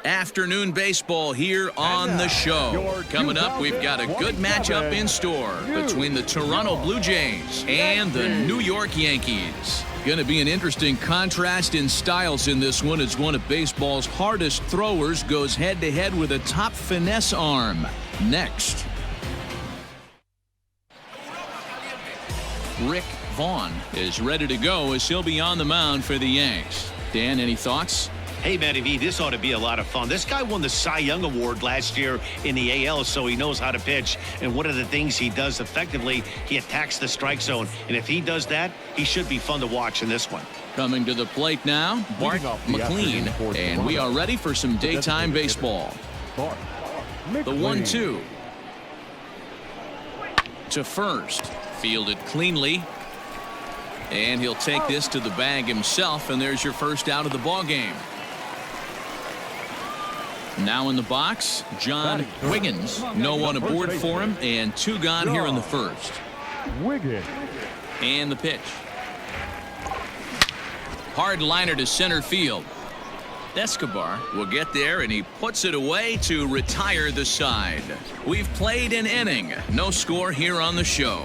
Afternoon baseball here on the show. Coming up, we've got a good matchup in store between the Toronto Blue Jays and the New York Yankees. Going to be an interesting contrast in styles in this one as one of baseball's hardest throwers goes head-to-head with a top finesse arm. Next. Rick Vaughn is ready to go as he'll be on the mound for the Yanks. Dan, any thoughts? Hey, Matty V, this ought to be a lot of fun. This guy won the Cy Young Award last year in the AL, so he knows how to pitch. And one of the things he does effectively, he attacks the strike zone. And if he does that, he should be fun to watch in this one. Coming to the plate now, Bart McLean. And we are ready for some daytime baseball. The 1-2. To first. Fielded cleanly. And he'll take this to the bag himself, and there's your first out of the ball game. Now in the box, John Wiggins. No one aboard for him, and 2 gone here in the first. And the pitch. Hard liner to center field. Escobar will get there, and he puts it away to retire the side. We've played an inning. No score here on the show.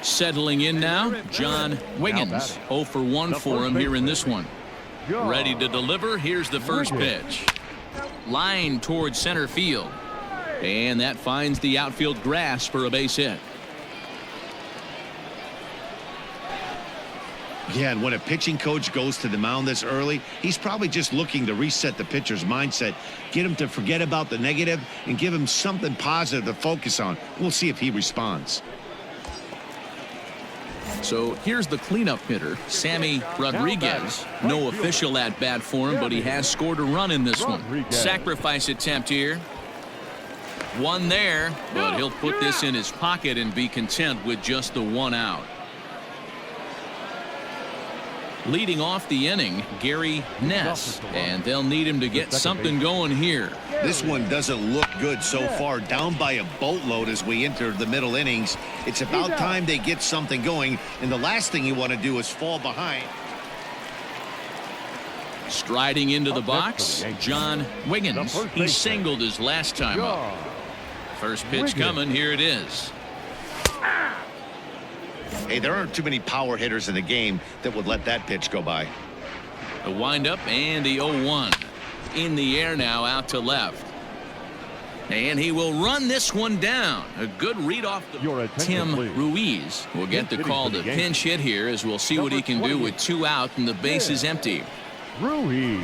Settling in now, John Wiggins. 0 for 1 for him here in this one. Ready to deliver. Here's the first pitch. Line towards center field. And that finds the outfield grass for a base hit. Yeah, and when a pitching coach goes to the mound this early, he's probably just looking to reset the pitcher's mindset, get him to forget about the negative, and give him something positive to focus on. We'll see if he responds. So here's the cleanup hitter, Sammy Rodriguez. No official at bat for him, but he has scored a run in this one. Sacrifice attempt here. One there, but he'll put this in his pocket and be content with just the 1 out. Leading off the inning, Gary Ness, and they'll need him to get something going here. This one doesn't look good so far, down by a boatload as we enter the middle innings. It's about time they get something going, and the last thing you want to do is fall behind. Striding into the box, John Wiggins. He singled his last time up. First pitch coming, here it is. Hey, there aren't too many power hitters in the game that would let that pitch go by. The windup and the 0-1. In the air now, out to left. And he will run this one down. A good read off the Tim Ruiz will get the call to pinch hit here, as we'll see what he can do with 2 out and the base is empty. Ruiz.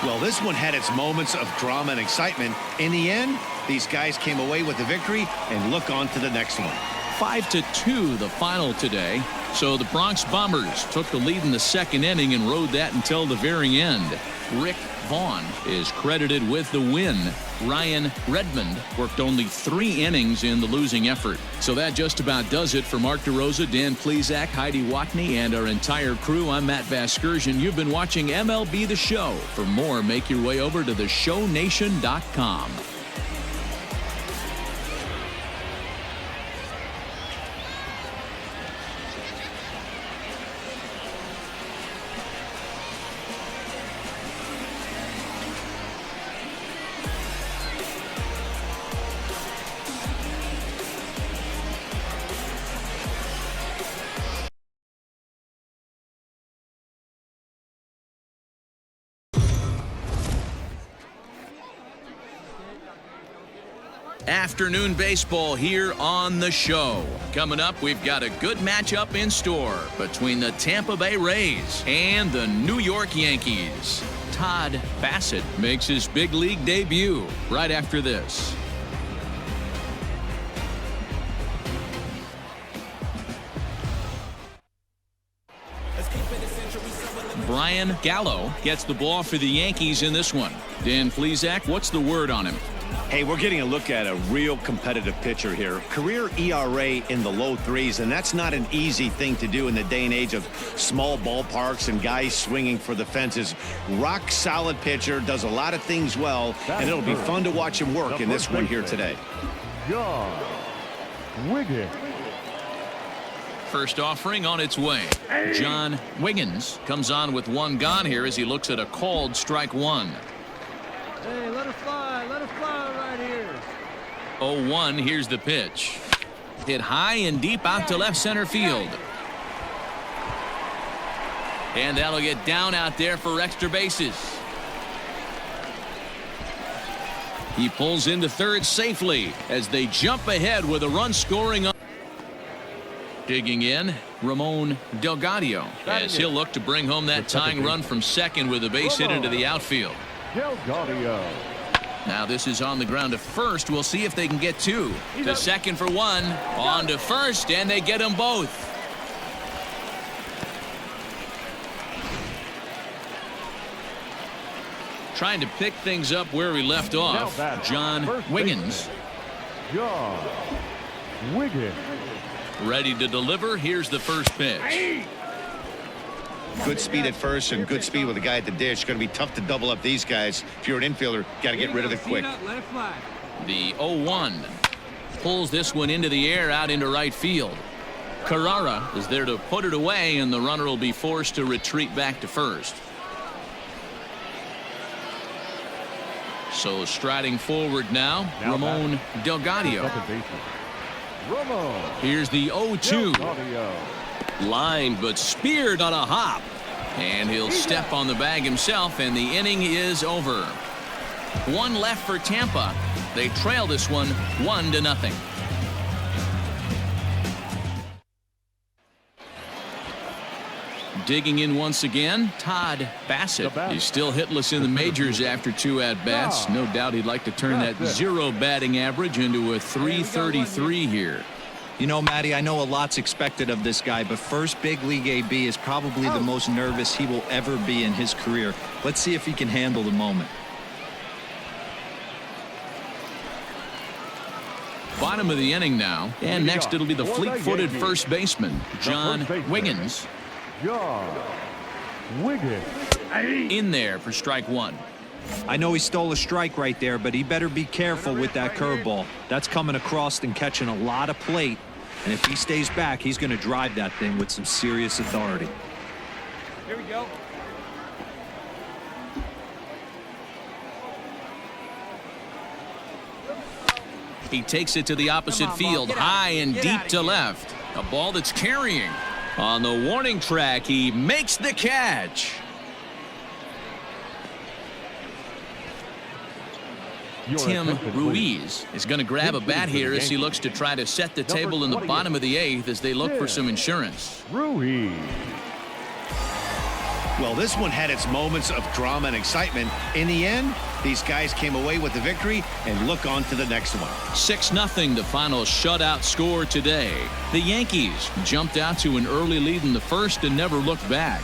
Well, this one had its moments of drama and excitement. In the end, these guys came away with the victory, and look on to the next one. 5-2 the final today. So the Bronx Bombers took the lead in the second inning and rode that until the very end. Rick Vaughn is credited with the win. Ryan Redmond worked only 3 innings in the losing effort. So that just about does it for Mark DeRosa, Dan Plesac, Heidi Watney, and our entire crew. I'm Matt Vasgersian. You've been watching MLB The Show. For more, make your way over to theshownation.com. Afternoon baseball here on the show. Coming up, we've got a good matchup in store between the Tampa Bay Rays and the New York Yankees. Todd Bassett makes his big league debut right after this. Brian Gallo gets the ball for the Yankees in this one. Dan Plesac, what's the word on him? Hey, we're getting a look at a real competitive pitcher here. Career ERA in the low 3s, and that's not an easy thing to do in the day and age of small ballparks and guys swinging for the fences. Rock solid pitcher, does a lot of things well, and it'll be fun to watch him work in this one here today. John Wiggins. First offering on its way. John Wiggins comes on with one gone here as he looks at a called strike one. Hey, let her fly right here. 0-1. Here's the pitch. Hit high and deep out to left center field. And that'll get down out there for extra bases. He pulls into third safely as they jump ahead with a run scoring. Digging in, Ramon Delgado, as he'll look to bring home that tying run from second with a base hit into the outfield. Delgado. Now this is on the ground to first. We'll see if they can get two. To second for one, on to first, and they get them both. Trying to pick things up where we left off. John Wiggins. John Wiggins. Ready to deliver. Here's the first pitch. Good speed at first and good speed with the guy at the dish. Going to be tough to double up these guys. If you're an infielder, got to get rid of it quick. The 0-1 pulls this one into the air out into right field. Carrara is there to put it away, and the runner will be forced to retreat back to first. So striding forward now Ramon Delgado. Here's the 0-2. Lined but speared on a hop. And he'll step on the bag himself, and the inning is over. One left for Tampa. They trail this one 1-0. Digging in once again, Todd Bassett. He's still hitless in the majors after 2 at-bats. No doubt he'd like to turn that 0 batting average into a .333 here. You know, Matty, I know a lot's expected of this guy, but first big league AB is probably the most nervous he will ever be in his career. Let's see if he can handle the moment. Bottom of the inning now, and next it'll be the fleet-footed first baseman, John Wiggins. John Wiggins. In there for strike one. I know he stole a strike right there, but he better be careful with that curveball. That's coming across and catching a lot of plate. And if he stays back, he's going to drive that thing with some serious authority. Here we go. He takes it to the opposite field, high and deep to left. A ball that's carrying. On the warning track, he makes the catch. Tim Ruiz is going to grab a bat here as he looks to try to set the table in the bottom of the 8th as they look for some insurance. Ruiz. Well, this one had its moments of drama and excitement. In the end, these guys came away with the victory and look on to the next one. 6-0 the final shutout score today. The Yankees jumped out to an early lead in the first and never looked back.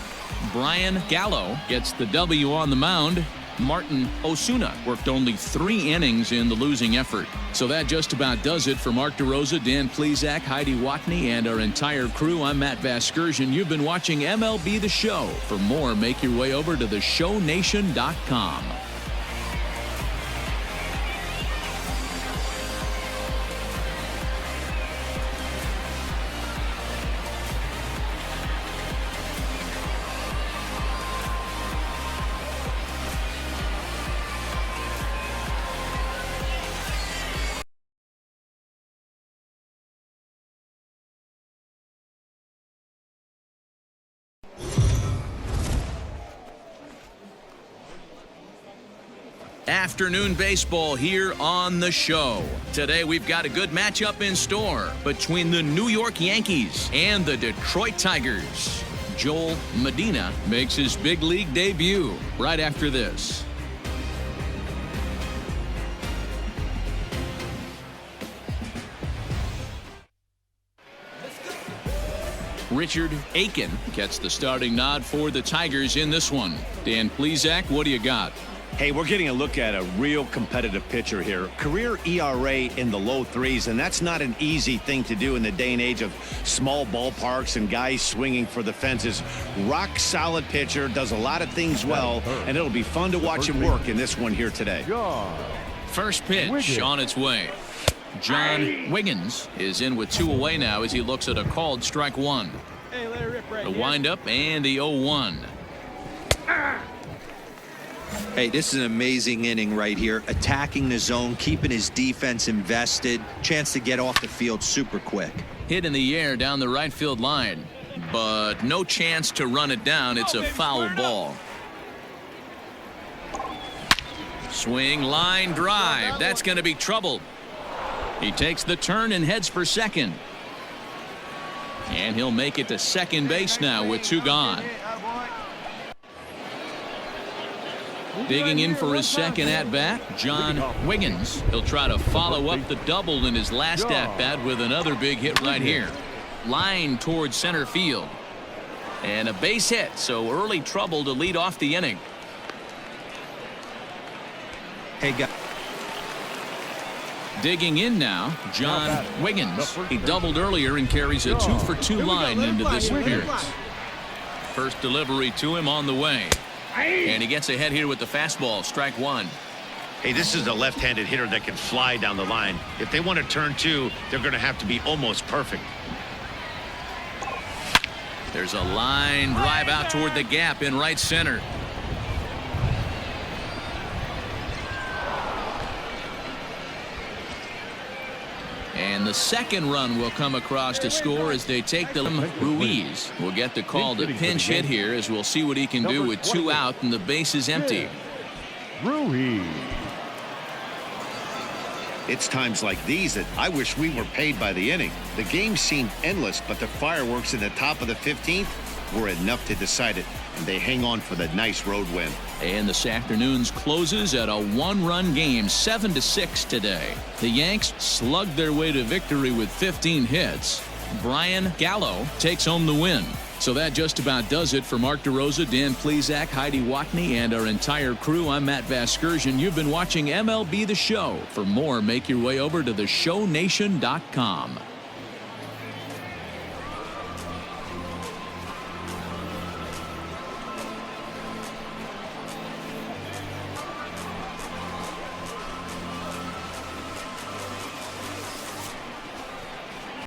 Brian Gallo gets the W on the mound. Martin Osuna worked only 3 innings in the losing effort. So that just about does it for Mark DeRosa, Dan Plesac, Heidi Watney, and our entire crew. I'm Matt Vasgersian. You've been watching MLB The Show. For more, make your way over to theshownation.com. Afternoon baseball here on the show. Today we've got a good matchup in store between the New York Yankees and the Detroit Tigers. Joel Medina makes his big league debut right after this. Richard Aiken gets the starting nod for the Tigers in this one. Dan Plesac, what do you got? Hey, we're getting a look at a real competitive pitcher here. Career ERA in the low 3s, and that's not an easy thing to do in the day and age of small ballparks and guys swinging for the fences. Rock solid pitcher, does a lot of things well, and it'll be fun to watch him work in this one here today. First pitch on its way. John Wiggins is in with 2 away now as he looks at a called strike 1. Hey, let it rip right The here. windup and the 0-1. Hey, this is an amazing inning right here. Attacking the zone, keeping his defense invested. Chance to get off the field super quick. Hit in the air down the right field line, but no chance to run it down. It's a foul ball. Swing, line, drive. That's going to be trouble. He takes the turn and heads for second. And he'll make it to second base now with 2 gone. Digging in for his second at-bat, John Wiggins. He'll try to follow up the double in his last at-bat with another big hit right here. Line towards center field. And a base hit, so early trouble to lead off the inning. Hey, guys. Digging in now, John Wiggins. He doubled earlier and carries a 2-for-2 line into this appearance. First delivery to him on the way. And he gets ahead here with the fastball, strike 1. Hey, this is a left-handed hitter that can fly down the line. If they want to turn 2, they're going to have to be almost perfect. There's a line drive out toward the gap in right center. And the second run will come across to score as they take the Ruiz will get the call to pinch hit here, as we'll see what he can do with 2 out and the base is empty. Ruiz. It's times like these that I wish we were paid by the inning. The game seemed endless, but the fireworks in the top of the 15th were enough to decide it, and they hang on for the nice road win. And this afternoon's closes at a 1-run game, 7-6 today. The Yanks slugged their way to victory with 15 hits. Brian Gallo takes home the win. So that just about does it for Mark DeRosa, Dan Plesac, Heidi Watney, and our entire crew. I'm Matt Vasgersian. You've been watching MLB The Show. For more, make your way over to theshownation.com.